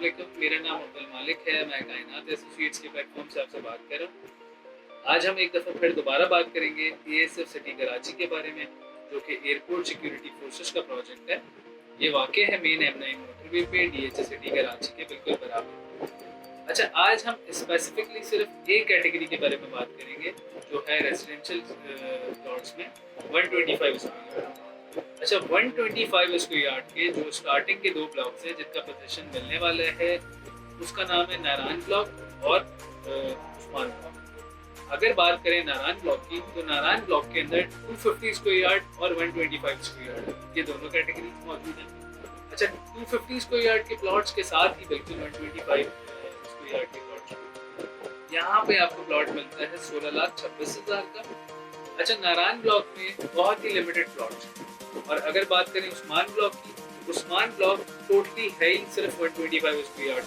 वालेकुम, मेरा नाम अब्दुल मालिक है। मैं कायनात एसोसिएट्स के प्लेटफॉर्म से आपसे बात कर रहा हूँ। आज हम एक दफ़ा फिर दोबारा बात करेंगे एएसएफ सिटी कराची के बारे में, जो कि एयरपोर्ट सिक्योरिटी फोर्सेस का प्रोजेक्ट है। ये वाक़ है मेन M9 मोटरवे पे डीएचए सिटी कराची के बिल्कुल बराबर। अच्छा, आज हम स्पेसिफिकली सिर्फ एक कैटेगरी के बारे में बात करेंगे, जो है रेजिडेंशियल प्लॉट्स में 125 स्क्वायर यार्ड। अच्छा, 125 स्क्वायर यार्ड के जो स्टार्टिंग के 2 ब्लॉक्स हैं जिनका पोजीशन मिलने वाला है, उसका नाम है नारायण ब्लॉक और उस्मान ब्लॉक। अगर बात करें नारायण ब्लॉक की, तो नारायण ब्लॉक के अंदर 250 स्क्वायर यार्ड और 125 स्क्वायर यार्ड, ये दोनों कैटेगरी मौजूद हैं। अच्छा, 250 स्क्वायर यार्ड के प्लॉट्स के साथ ही बिल्कुल 125 स्क्वायर यार्ड के प्लॉट्स, यहाँ पे आपको प्लॉट मिलता है 16,26,000 का। अच्छा, नारायण ब्लॉक में बहुत ही लिमिटेड प्लॉट्स हैं। और अगर बात करें उस्मान ब्लॉक की, उस्मान ब्लॉक टोटली है ही सिर्फ 125 स्क्वायर यार्ड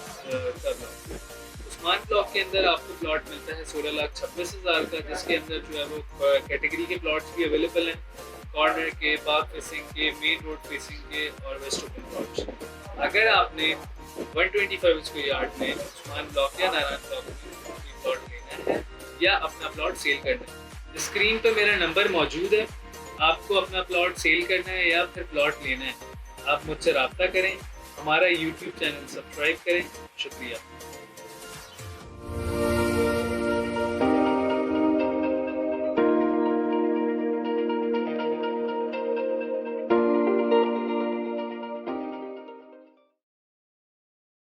का ब्लॉक। उस्मान ब्लॉक के अंदर आपको प्लॉट मिलता है 16,26,000 का, जिसके अंदर जो है वो कैटेगरी के प्लॉट्स भी अवेलेबल हैं, कॉर्नर के, पार्क फेसिंग के, मेन रोड फेसिंग के और वेस्ट ओपन प्लॉट्स। अगर आपने 125 स्क्वायर यार्ड में उस्मान ब्लॉक या नारायण ब्लॉक में प्लॉट लेना है या अपना प्लॉट सेल करना है, स्क्रीन पर मेरा नंबर मौजूद है। आपको अपना प्लॉट सेल करना है या फिर प्लॉट लेना है, आप मुझसे रब्ता करें। हमारा यूट्यूब चैनल सब्सक्राइब करें। शुक्रिया।